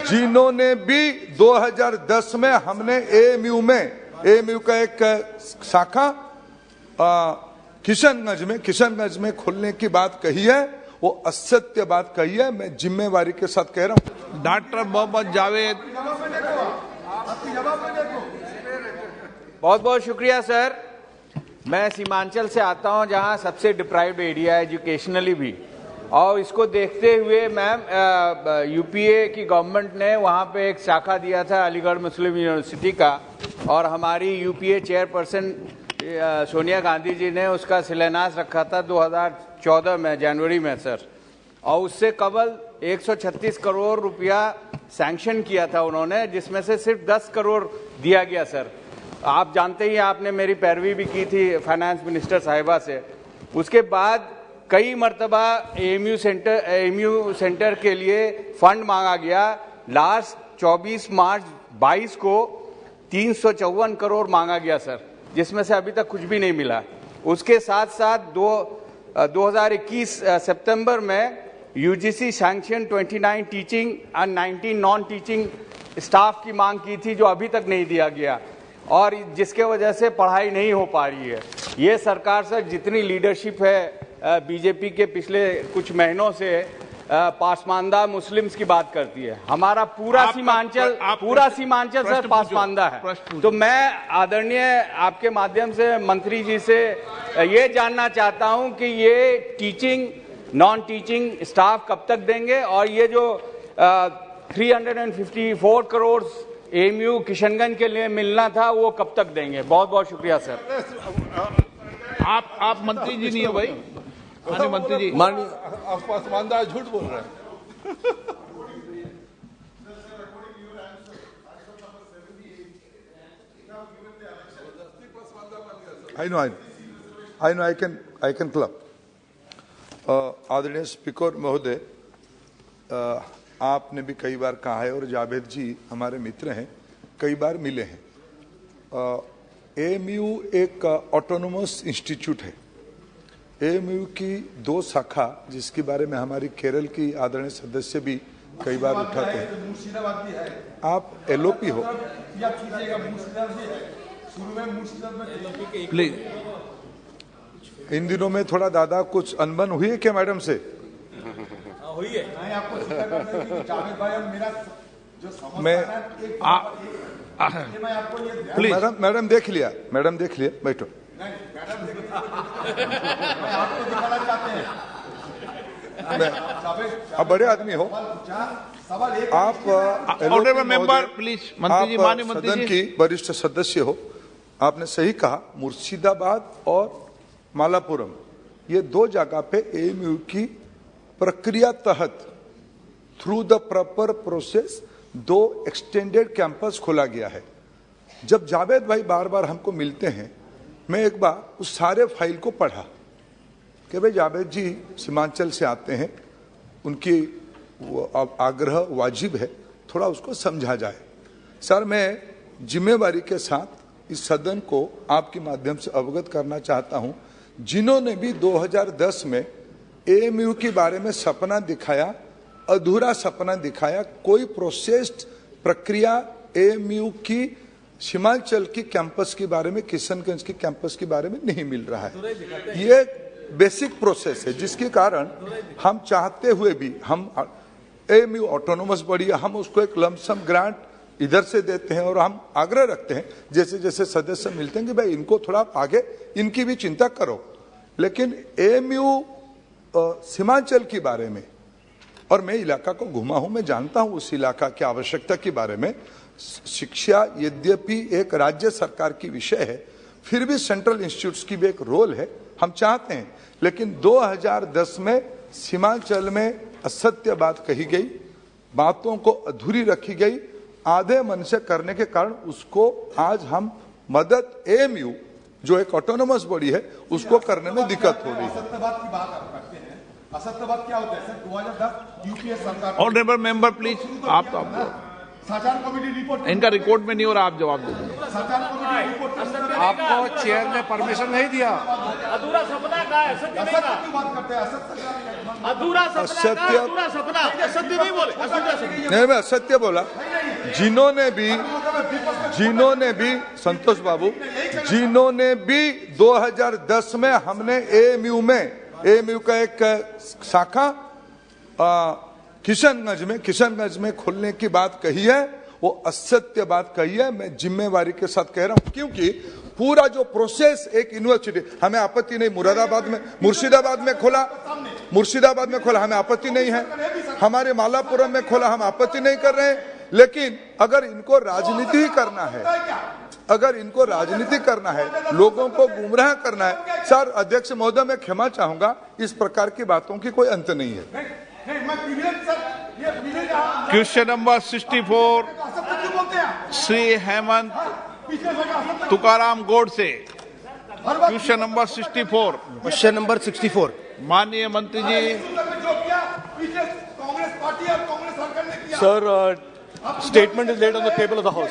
जिन्होंने भी 2010 में हमने एएमयू का एक शाखा किशनगंज में खोलने की बात कही है, वो असत्य बात कही है। मैं जिम्मेवारी के साथ कह रहा हूं। डॉक्टर मोहम्मद जावेद। बहुत बहुत शुक्रिया सर। मैं सीमांचल से आता हूं, जहां सबसे डिप्राइव्ड एरिया है एजुकेशनली भी, और इसको देखते हुए मैम यूपीए की गवर्नमेंट ने वहां पे एक शाखा दिया था अलीगढ़ मुस्लिम यूनिवर्सिटी का, और हमारी यूपीए चेयरपर्सन सोनिया गांधी जी ने उसका शिलान्यास रखा था 2014 में जनवरी में सर, और उससे कबल 136 करोड़ रुपया सैंक्शन किया था उन्होंने, जिसमें से सिर्फ 10 करोड़ दिया गया सर। आप जानते ही, आपने मेरी पैरवी भी की थी फाइनेंस मिनिस्टर साहिबा से। उसके बाद कई मरतबा एएमयू सेंटर के लिए फंड मांगा गया। लास्ट 24 मार्च 22 को 354 करोड़ मांगा गया सर, जिसमें से अभी तक कुछ भी नहीं मिला। उसके साथ साथ 2021 सितंबर में UGC sanction 29 teaching and 19 non teaching staff की मांग की थी, जो अभी तक नहीं दिया गया, और जिसके वजह से पढ़ाई नहीं हो पा रही है। ये सरकार सर जितनी लीडरशिप है बीजेपी के पिछले कुछ महीनों से पासमानदा मुस्लिम्स की बात करती है। हमारा पूरा सीमांचल सर पासमानदा है। तो मैं आदरणीय आपके माध्यम से मंत्री जी से ये जानना चाहता हूं कि ये टीचिंग नॉन टीचिंग स्टाफ कब तक देंगे, और ये जो 354 करोड़ एएमयू किशनगंज के लिए मिलना था वो कब तक देंगे। बहुत बहुत शुक्रिया सर। आप मंत्री जी नहीं हो भाई, माननीय मंत्री जी। आप पासमानदा झूठ बोल रहे हैं। I can club. आदरणीय स्पीकर महोदय, आपने भी कई बार कहा है, और जावेद जी हमारे मित्र हैं, कई बार मिले हैं। एएमयू एक ऑटोनोमस इंस्टीट्यूट है। एएमयू की 2 शाखा, जिसके बारे में हमारी केरल की आदरणीय सदस्य भी कई बार उठाते हैं। आप एलओपी हो प्लीज। इन दिनों में थोड़ा दादा कुछ अनबन हुई है क्या मैडम से? हुई है। मैं आपको जावेद भाई और मेरा जो मैडम देख लिया, बैठो। आपको दिखाना चाहते हैं। आप बड़े आदमी हो। आप ऑनरेबल मेंबर प्लीज, मंत्री जी, माननीय मंत्री सदन की वरिष्ठ सदस्य हो। आपने सही कहा, मुर्शिदाबाद और मालापुरम, ये 2 जगह पे एएमयू की प्रक्रिया तहत through the proper process 2 extended campus खोला गया है। जब जावेद भाई बार बार हमको मिलते हैं, मैं एक बार उस सारे फाइल को पढ़ा कि भाई जावेद जी सीमांचल से आते हैं, उनकी आग्रह वाजिब है, थोड़ा उसको समझा जाए। सर, मैं जिम्मेवारी के साथ इस सदन को आपके माध्यम से अवगत करना चाहता हूं, जिन्होंने भी 2010 में एएमयू के बारे में सपना दिखाया, अधूरा सपना दिखाया, कोई प्रोसेस्ड प्रक्रिया एएमयू की सीमांचल की कैंपस के बारे में, किशनगंज की कैंपस के बारे में नहीं मिल रहा है। ये बेसिक प्रोसेस है, जिसके कारण हम चाहते हुए भी, हम एएमयू ऑटोनोमस बॉडी है, हम उसको एक लमसम ग्रांट इधर से देते हैं, और हम आग्रह रखते हैं जैसे जैसे सदस्य मिलते हैं कि भाई इनको थोड़ा आगे, इनकी भी चिंता करो। लेकिन एएमयू सीमांचल के बारे में, और मैं इलाका को घुमा हूं, मैं जानता हूं उस इलाका की आवश्यकता के बारे में। शिक्षा यद्यपि एक राज्य सरकार की विषय है, फिर भी सेंट्रल इंस्टीट्यूट्स की भी एक रोल है, हम चाहते हैं। लेकिन 2010 में सीमांचल में असत्य बात कही गई, बातों को अधूरी रखी गई, आधे मन से करने के कारण उसको आज हम मदद एएमयू जो एक ऑटोनोमस बॉडी है उसको करने में दिक्कत हो रही है। असत्यवाद की बात आप करते हैं, असत्यवाद क्या होता है सर? 2010 यूपीए सरकार। ऑनरेबल मेंबर प्लीज, आप संचार कमेटी रिपोर्ट इनका रिकॉर्ड में नहीं हो रहा, आप जवाब दीजिए। संचार कमेटी रिपोर्ट आपको चेयर ने परमिशन नहीं दिया। अधूरा सपना का है, सत्य नहीं का। की बात करते हैं असत्य अधूरा सपना का, असत्य- अधूरा सपना, असत्य नहीं बोले, अधूरा सपना। नहीं, मैं असत्य बोला। जिन्होंने भी संतोष बाबू, जिन्होंने भी 2010 में हमने एएमयू का एक शाखा किशनगंज में खोलने की बात कही है, वो असत्य बात कही है। मैं जिम्मेवारी के साथ कह रहा हूं, क्योंकि पूरा जो प्रोसेस एक यूनिवर्सिटी, हमें आपत्ति नहीं, मुर्शिदाबाद में खोला हमें आपत्ति नहीं है, हमारे मालापुरम में खोला हम आपत्ति नहीं कर रहे हैं। लेकिन अगर इनको राजनीति करना है, लोगों को गुमराह करना है, सर अध्यक्ष महोदय मैं क्षमा चाहूंगा, इस प्रकार की बातों की कोई अंत नहीं है। Question number 64 Shri Hemant Tukaram Godse. Question number 64। Question number 64। माननीय मंत्री जी। कांग्रेस पार्टी और कांग्रेस सरकार ने किया। Sir, statement is laid on the table of the house.